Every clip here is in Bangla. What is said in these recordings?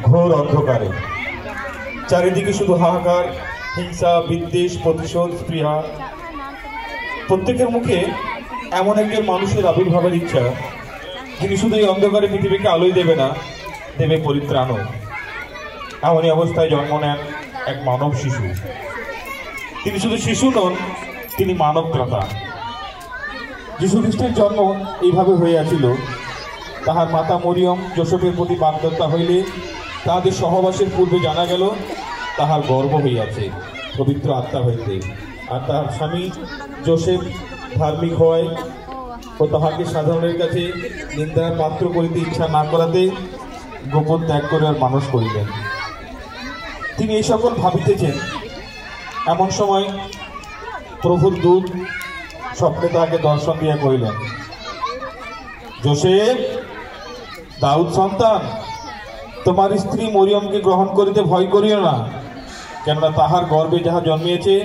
ঘোর অন্ধকারে। চারিদিকে শুধু হাহাকার, হিংসা, বিদ্বেষ, প্রতিশোধ, স্পৃহা। প্রত্যেকের মুখে এমন একজন মানুষের আবির্ভাবের ইচ্ছা, যিনি শুধু এই অন্ধকারে পৃথিবীকে আলোই দেবে না, দেবে পরিত্রাণও। এমনই অবস্থায় জন্ম নেন এক মানব শিশু। তিনি শুধু শিশু নন, তিনি মানব ত্রাতা। যীশু খ্রিস্টের জন্ম এইভাবে হইয়াছিল। তাহার মাতা মরিয়ম যোসেফের প্রতি বাগদত্তা হইলে তাহাদের সহবাসের পূর্বে জানা গেল তাহার গর্ভ হইয়াছে পবিত্র আত্মা হইতে। আর তাহার স্বামী যোসেফ ধার্মিক হয় ও তাহাকে সাধারণের কাছে নিন্দার পাত্র করিতে ইচ্ছা না করাতে গোপন ত্যাগ করে আর মানুষ করিলেন। তিনি এই সকল ভাবিতেছেন, এমন সময় প্রভুর দূত স্বপ্নে তাহাকে দর্শন দিয়া কহিলেন, যোসেফ, দাউদ সন্তান, তোমার স্ত্রী মরিয়মকে গ্রহণ করিতে ভয় করিও না, কেননা তাহার গর্ভে যাহা জন্মিয়েছে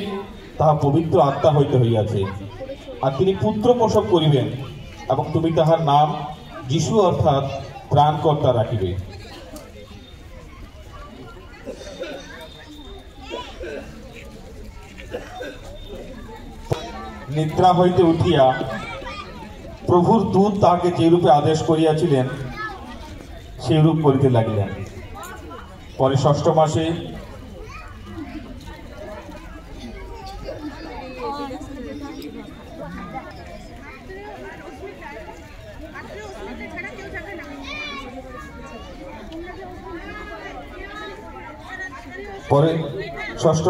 তাহা পবিত্র আত্মা হইতে হইয়াছে। আর তিনি পুত্র প্রসব করিবেন এবং তুমি তাহার নাম যীশু অর্থাৎ ত্রাণকর্তা রাখিবে। নিদ্রা হইতে উঠিয়া প্রভুর দূত তাহাকে যে রূপে আদেশ করিয়াছিলেন সেই রূপ করিতে লাগিলেন। পরে ষষ্ঠ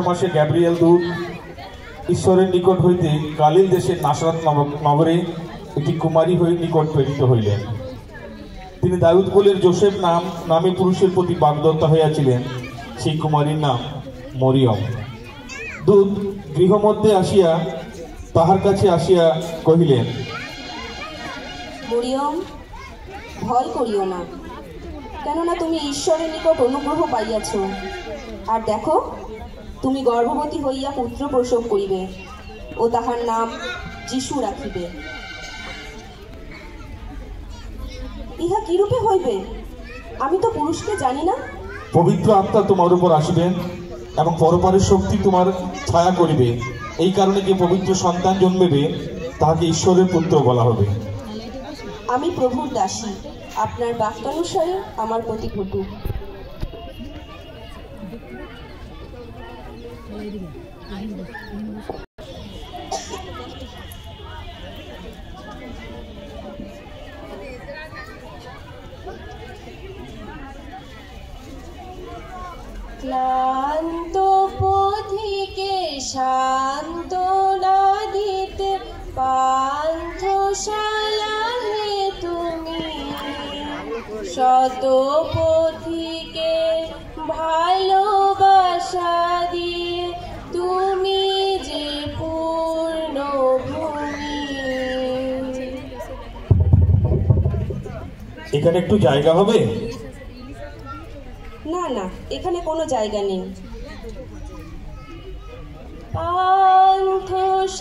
মাসে গ্যাব্রিয়েল দূত ঈশ্বরের নিকট হইতে গালিল দেশের নাসরাত নগরে একটি কুমারী নিকট প্রেরিত হইলেন। তিনি দাউদ কুলের যোসেফ নামে পুরুষের প্রতি বাগদত্তা হইয়াছিলেন। সেই কুমারীর নাম মরিয়ম। দূত গৃহমধ্যে আসিয়া তাহার কাছে আসিয়া কহিলেন, মরিয়ম, ভয় করিও না, কেননা তুমি ঈশ্বরের নিকট অনুগ্রহ পাইয়াছ। আর দেখো, তুমি গর্ভবতী হইয়া পুত্র প্রসব করিবে ও তাহার নাম যীশু রাখিবে। ইহা কি রূপে হইবে? আমি তো পুরুষকে জানি না। পবিত্র আত্মা তোমার উপর আসিবেন এবং পরপারের শক্তি তোমার ছায়া করিবে। এই কারণে যে পবিত্র সন্তান জন্মেবে তাহাকে ঈশ্বরের পুত্র বলা হবে। আমি প্রভুর দাসী, আপনার বাক্যানুসারে আমার প্রতি ঘটুক। ক্লান্ত পথিকে সান্ত্বনা দিতে পান্থশালা হে তুমি, শত পথিকে ভালোবাসা দিয়ে তুমি যে পূর্ণ ভূমি। এখানে একটু জায়গা হবে? না না, এখানে কোনো জায়গা নেই। পান্থশালা,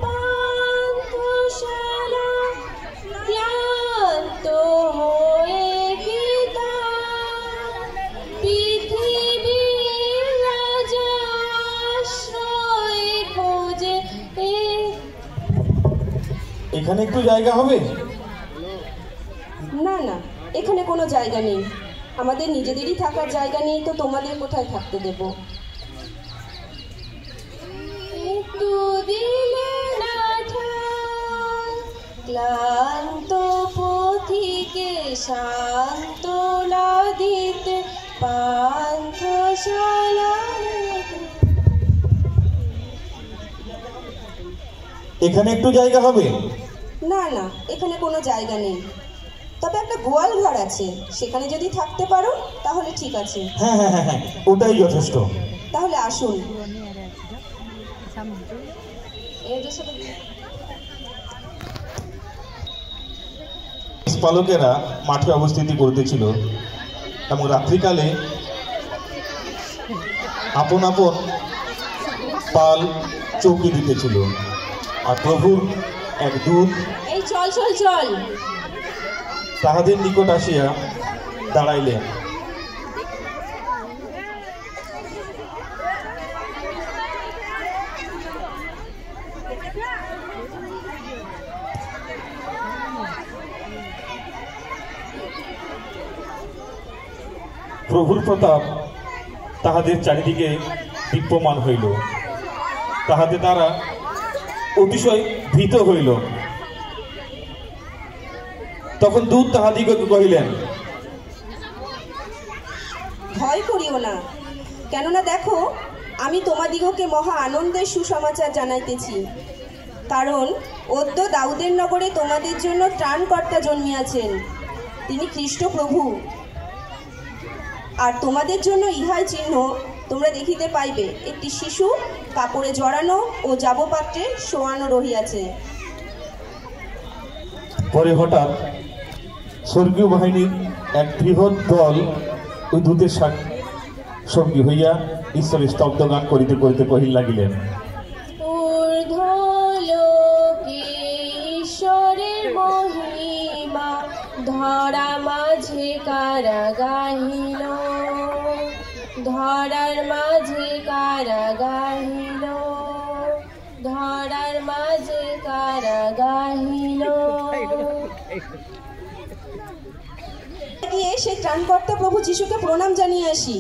পান্থশালা, ক্লান্ত হয়ে পিতা পৃথিবীর রাজা আশ্রয় খোঁজে। এখানে একটু জায়গা হবে? না না, এখানে কোনো জায়গা নেই। আমাদের নিজেদেরই থাকার জায়গা নেই, তো তোমাদের কোথায় থাকতে দেব? একটু দিলে না ঠাঁই, ক্লান্ত পথিকে সান্ত্বনা দিতে পান্থশালা। এখানে একটু জায়গা হবে? না না, এখানে কোনো জায়গা নেই। তবে একটা গোয়াল ঘর আছে, সেখানে যদি থাকতে পারো তাহলে ঠিক আছে। হ্যাঁ হ্যাঁ হ্যাঁ, ওটাই যথেষ্ট। তাহলে আসুন। পালকেরা মাঠে অবস্থিতি করতেছিল এবং রাত্রিকালে আপন আপন পাল চৌকি দিতেছিল। আর প্রভুর এক দূত এই চল চল চল তাহাদের নিকট আসিয়া দাঁড়াইলেন। প্রভুর প্রতাপ তাহাদের চারিদিকে দীপ্যমান হইল, তাহাতে তারা অতিশয় ভীত হইল। তখন দূত তাহাদিগকে কহিলেন, ভয় করিও না, কেননা দেখো আমি তোমাদিগকে মহা আনন্দের সুসমাচার জানাইতেছি। কারণ অদ্য দাউদের নগরে তোমাদের জন্য ত্রাণকর্তা জন্মিয়াছেন, তিনি খ্রিস্ট প্রভু। আর তোমাদের জন্য ইহাই চিহ্ন, তোমরা দেখিতে পাইবে একটি শিশু কাপড়ে জড়ানো ও জাবপাত্রে শোয়ানো রহিয়াছে। পরে হঠাৎ স্বর্গীয় বাহিনীর এক বৃহৎ দল ওই দূতের সঙ্গী হইয়া ঈশ্বরের স্তব্ধ গান করিতে করিতে কহিল লাগিলেন, ঈশ্বরের মহিমা ধরা মাঝে কারা গাহিল, ধরার মাঝে কারা গাহিল, ধরার মাঝে কারা গাহিল। গিয়ে সেই ত্রাণকর্তা প্রভু যিশুকে প্রণাম জানিয়ে আসি।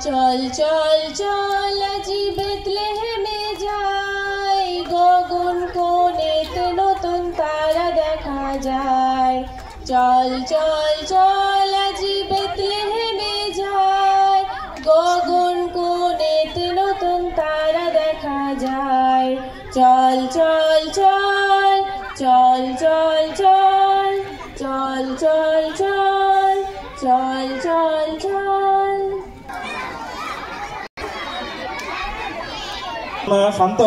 চল চল চল আজি বেথলেহেমে যাই, গগন কোণেতে নতুন তারা দেখা যায়। চল চল চল আজি বেথলেহেমে যাই, গগন কোণেতে নতুন তারা দেখা যায়। চল চল চল চল চল চল চল চল চল চল চল চল। শান্ত